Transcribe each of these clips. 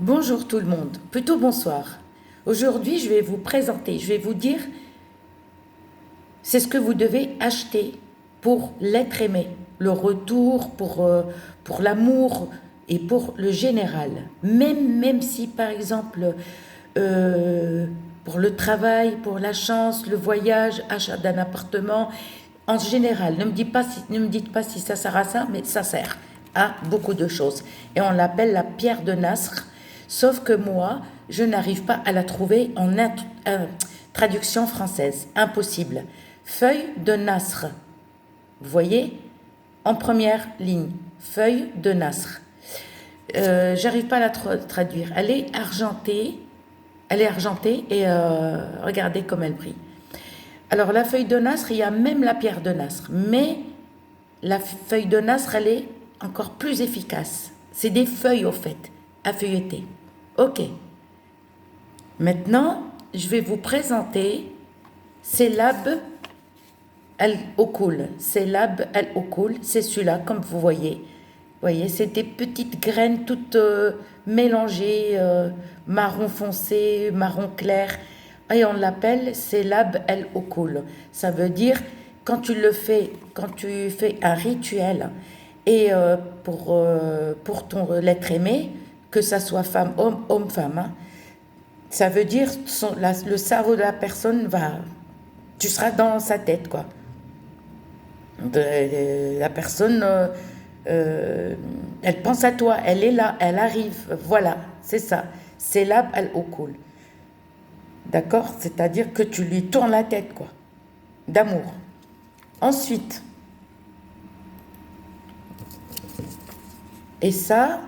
Bonjour tout le monde, plutôt bonsoir. Aujourd'hui, je vais vous présenter, je vais vous dire, c'est ce que vous devez acheter pour l'être aimé, le retour, pour l'amour et pour le général. Même si, par exemple, euh, pour le travail, pour la chance, le voyage, achat d'un appartement, en général, ne me dites pas si ça sert à ça, mais ça sert à beaucoup de choses. Et on l'appelle la pierre de Nasr. Sauf que moi, je n'arrive pas à la trouver en traduction française. Impossible. Feuille de Nasr. Vous voyez? En première ligne. Feuille de Nasr. J'arrive pas à la traduire. Elle est argentée. Elle est argentée et regardez comme elle brille. Alors la feuille de Nasr, il y a même la pierre de Nasr. Mais la feuille de Nasr, elle est encore plus efficace. C'est des feuilles au fait, à feuilleter. Ok. Maintenant, je vais vous présenter Selab al-Okul. Selab al-Okul, c'est celui-là, comme vous voyez. Vous voyez, c'est des petites graines toutes mélangées, marron foncé, marron clair. Et on l'appelle Selab al-Okul. Ça veut dire, quand tu fais un rituel, et pour l'être aimé, que ça soit femme, homme, femme, hein, ça veut dire le cerveau de la personne tu seras dans sa tête, quoi. La personne, elle pense à toi, elle est là, elle arrive, voilà, c'est ça. C'est là, elle au cool. D'accord? C'est-à-dire que tu lui tournes la tête, quoi, d'amour. Ensuite, et ça,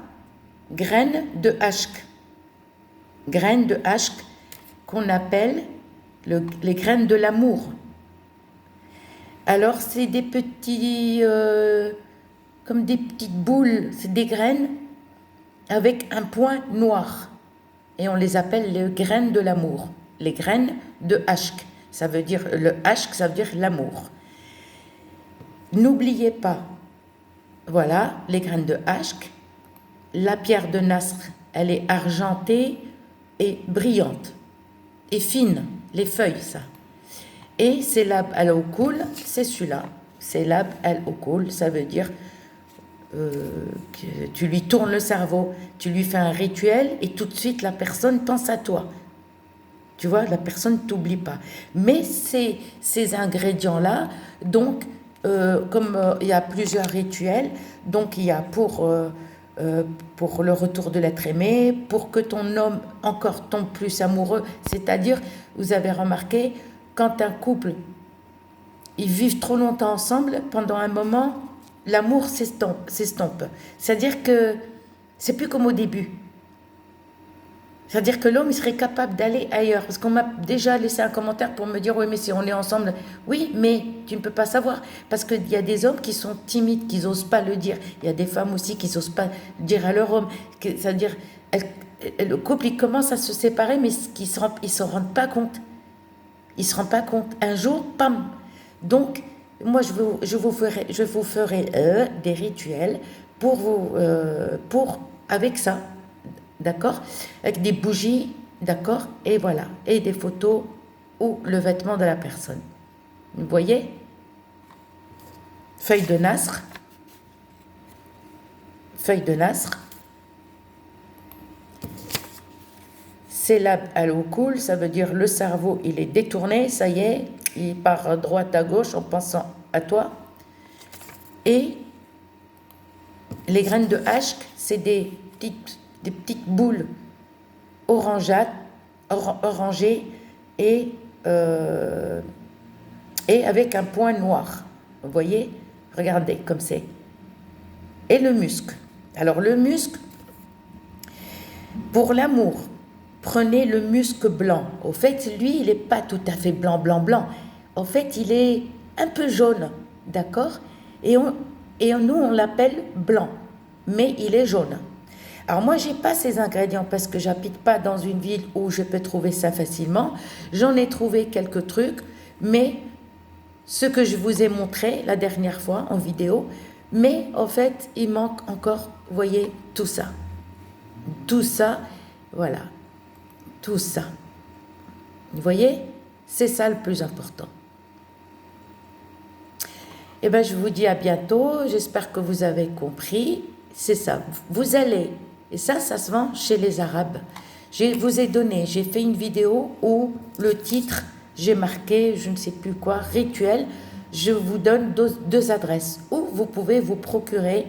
graines de hachk. Graines de hachk qu'on appelle les graines de l'amour. Alors, c'est des petits, comme des petites boules, c'est des graines avec un point noir. Et on les appelle les graines de l'amour. Les graines de hachk. Ça veut dire, le hachk, ça veut dire l'amour. N'oubliez pas, voilà, les graines de hachk. La pierre de Nasr, elle est argentée et brillante et fine, les feuilles, ça. Et Selab al-Okul, c'est celui-là. Selab al-Okul, ça veut dire que tu lui tournes le cerveau, tu lui fais un rituel et tout de suite la personne pense à toi. Tu vois, la personne ne t'oublie pas. Mais ces ingrédients-là, donc, comme il y a plusieurs rituels, donc il y a pour le retour de l'être aimé, pour que ton homme encore tombe plus amoureux, c'est-à-dire, vous avez remarqué, quand un couple, ils vivent trop longtemps ensemble, pendant un moment, l'amour s'estompe. C'est-à-dire que c'est plus comme au début. C'est-à-dire que l'homme, il serait capable d'aller ailleurs. Parce qu'on m'a déjà laissé un commentaire pour me dire, oui, mais si on est ensemble, oui, mais tu ne peux pas savoir. Parce qu'il y a des hommes qui sont timides, qui n'osent pas le dire. Il y a des femmes aussi qui n'osent pas dire à leur homme. C'est-à-dire, le couple, il commence à se séparer, mais ils ne s'en rendent pas compte. Ils ne se rendent pas compte. Un jour, pam. Donc, moi, je vous ferai des rituels avec ça. D'accord? Avec des bougies, d'accord? Et voilà. Et des photos ou le vêtement de la personne. Vous voyez? Feuille de Nasr. Feuille de Nasr. Selab al-Okul, ça veut dire le cerveau, il est détourné, ça y est, il part à droite à gauche en pensant à toi. Et les graines de hachk, c'est des petites boules orangées et avec un point noir. Vous voyez? Regardez comme c'est. Et le musc. Alors le musc, pour l'amour, prenez le musc blanc. Au fait, lui, il n'est pas tout à fait blanc, blanc, blanc. En fait, il est un peu jaune, d'accord? Et nous, on l'appelle blanc, mais il est jaune. Alors moi, j'ai pas ces ingrédients parce que j'habite pas dans une ville où je peux trouver ça facilement. J'en ai trouvé quelques trucs, mais ce que je vous ai montré la dernière fois en vidéo, mais en fait, il manque encore, vous voyez, tout ça. Tout ça, Voilà, tout ça. Vous voyez, c'est ça le plus important. Eh bien, je vous dis à bientôt. J'espère que vous avez compris. C'est ça. Vous allez, et ça se vend chez les Arabes. Je vous ai donné, j'ai fait une vidéo où le titre, j'ai marqué, je ne sais plus quoi, rituel. Je vous donne deux adresses où vous pouvez vous procurer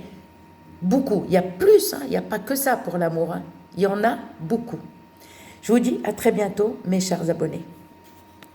beaucoup. Il y a plus, hein, il n'y a pas que ça pour l'amour. Hein. Il y en a beaucoup. Je vous dis à très bientôt, mes chers abonnés.